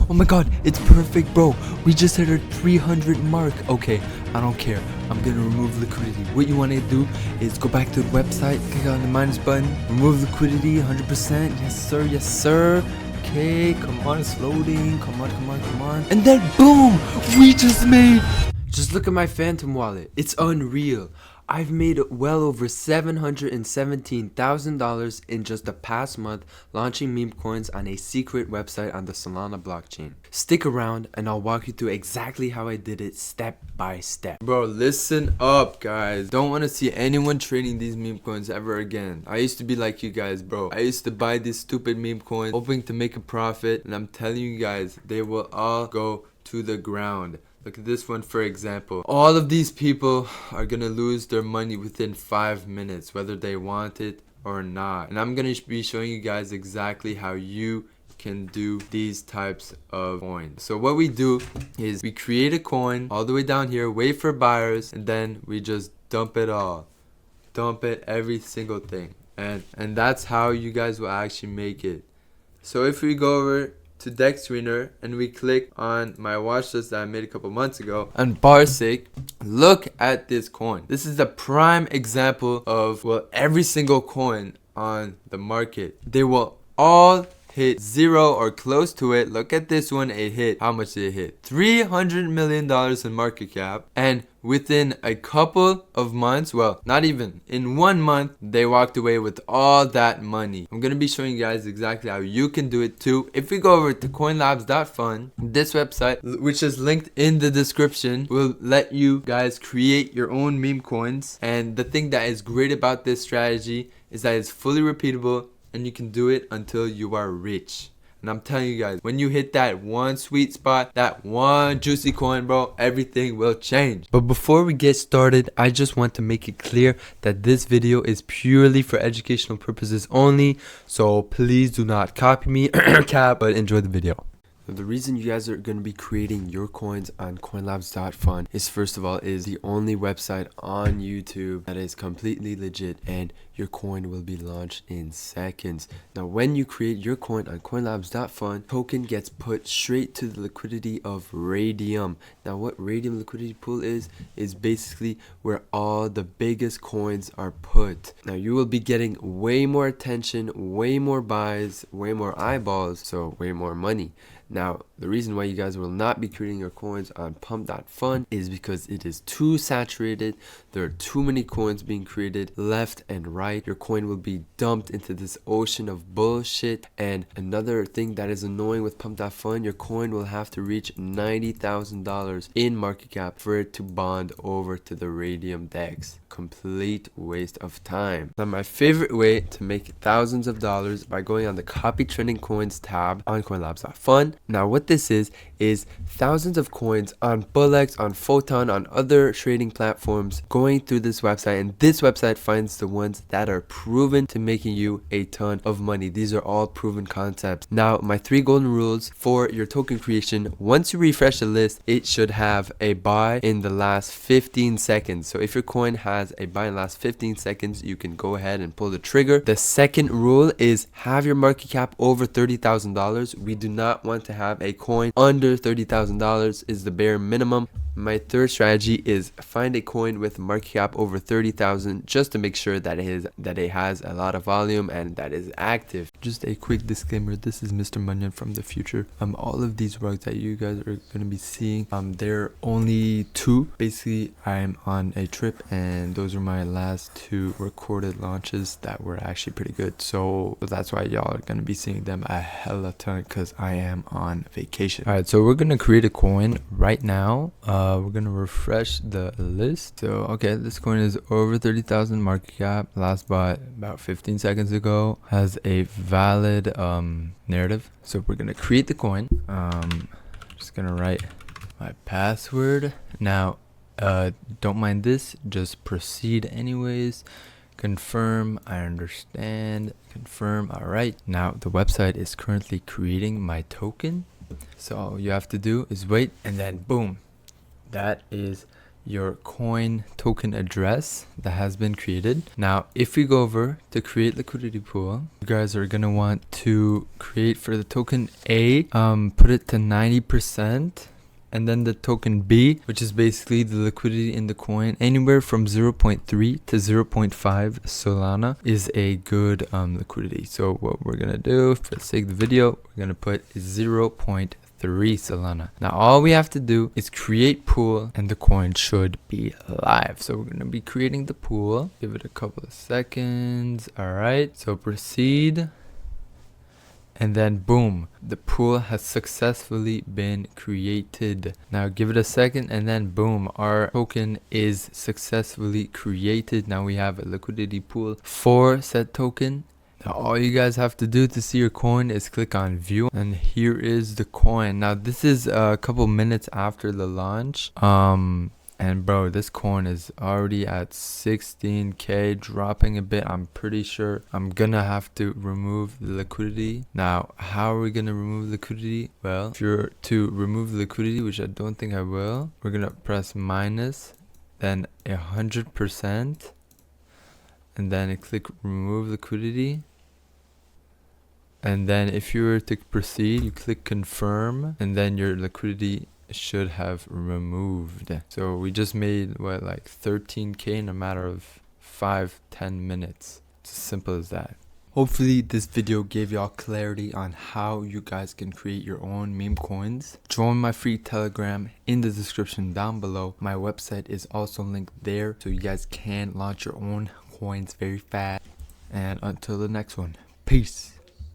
Oh my god, it's perfect, bro. We just hit our 300 mark. Okay, I don't care. I'm gonna remove liquidity. What you want to do is go back to the website, click on the minus button, remove liquidity 100%. Yes sir, yes sir. Okay, come on, it's loading. Come on, come on, come on. And then boom, we just made. Just look at my Phantom wallet. It's unreal. I've made well over $717,000 in just the past month launching meme coins on a secret website on the Solana blockchain. Stick around and I'll walk you through exactly how I did it step by step. Bro, listen up guys. Don't want to see anyone trading these meme coins ever again. I used to be like you guys, bro. I used to buy these stupid meme coins hoping to make a profit, and I'm telling you guys, they will all go to the ground. Look at this one for example. All of these people are gonna lose their money within 5 minutes, whether they want it or not. And I'm gonna be showing you guys exactly how you can do these types of coins. So what we do is we create a coin all the way down here, wait for buyers, and then we just dump it all. Dump it, every single thing. And that's how you guys will actually make it. So if we go over to DEX Screener and we click on my watch list that I made a couple months ago, on bar's sake, look at this coin. This is the prime example of, well, every single coin on the market. They will all hit zero or close to it. Look at this one, it hit, how much did it hit? $300 million in market cap, and within a couple of months, well, not even, in 1 month, they walked away with all that money. I'm gonna be showing you guys exactly how you can do it too. If we go over to coinlabs.fun, this website, which is linked in the description, will let you guys create your own meme coins. And the thing that is great about this strategy is that it's fully repeatable, and you can do it until you are rich. And I'm telling you guys, when you hit that one sweet spot, that one juicy coin, bro, everything will change. But before we get started, I just want to make it clear that this video is purely for educational purposes only. So please do not copy me, but enjoy the video. The reason you guys are going to be creating your coins on coinlabs.fun is, first of all, is the only website on YouTube that is completely legit, and your coin will be launched in seconds. Now, when you create your coin on coinlabs.fun, token gets put straight to the liquidity of Raydium. Now, what Raydium liquidity pool is basically where all the biggest coins are put. Now, you will be getting way more attention, way more buys, way more eyeballs, so way more money. Now, the reason why you guys will not be creating your coins on Pump.Fun is because it is too saturated. There are too many coins being created left and right. Your coin will be dumped into this ocean of bullshit. And another thing that is annoying with Pump.Fun, your coin will have to reach $90,000 in market cap for it to bond over to the Raydium DEX. Complete waste of time. Now, my favorite way to make thousands of dollars by going on the copy trending coins tab on coinlabs.fun. Now, what this is thousands of coins on Bullex, on Photon, on other trading platforms going through this website, and this website finds the ones that are proven to making you a ton of money. These are all proven concepts. Now, my 3 golden rules for your token creation: once you refresh the list, it should have a buy in the last 15 seconds. So if your coin has a buy in the last 15 seconds, you can go ahead and pull the trigger. The second rule is have your market cap over $30,000. We do not want to have a coin under $30,000 is the bare minimum. My third strategy is find a coin with market cap over 30,000 just to make sure that it has a lot of volume and that is active. Just a quick disclaimer, this is Mr. Munyon from the future. All of these rugs that you guys are going to be seeing, they're only 2. Basically, I'm on a trip and those are my last 2 recorded launches that were actually pretty good. So that's why y'all are going to be seeing them a hella ton, because I am on vacation. Alright, so we're going to create a coin right now. We're gonna refresh the list. So okay, this coin is over 30,000 market cap, last bought about 15 seconds ago, has a valid narrative. So we're gonna create the coin. Just gonna write my password. Now don't mind this, just proceed anyways. Confirm, I understand. Confirm. All right, now the website is currently creating my token, so all you have to do is wait, and then boom, that is your coin token address that has been created. Now, if we go over to create liquidity pool, you guys are gonna want to create for the token A, put it to 90%. And then the token B, which is basically the liquidity in the coin, anywhere from 0.3 to 0.5 Solana is a good liquidity. So what we're gonna do for the sake of the video, we're gonna put 0.3 Solana. Now all we have to do is create pool and the coin should be live. So we're gonna be creating the pool. Give it a couple of seconds. All right, so proceed. And then boom, the pool has successfully been created. Now give it a second and then boom, our token is successfully created. Now we have a liquidity pool for said token. Now all you guys have to do to see your coin is click on view, and here is the coin. Now this is a couple minutes after the launch. And bro, this coin is already at 16k, dropping a bit. I'm pretty sure I'm gonna have to remove the liquidity. Now, how are we gonna remove liquidity? Well, if you're to remove the liquidity, which I don't think I will, we're gonna press minus, then 100%, and then click remove liquidity. And then if you were to proceed, you click confirm, and then your liquidity should have removed. So we just made what, like 13k in a matter of 5-10 minutes. It's as simple as that. Hopefully this video gave y'all clarity on how you guys can create your own meme coins. Join my free Telegram in the description down below. My website is also linked there, so you guys can launch your own coins very fast. And until the next one, peace.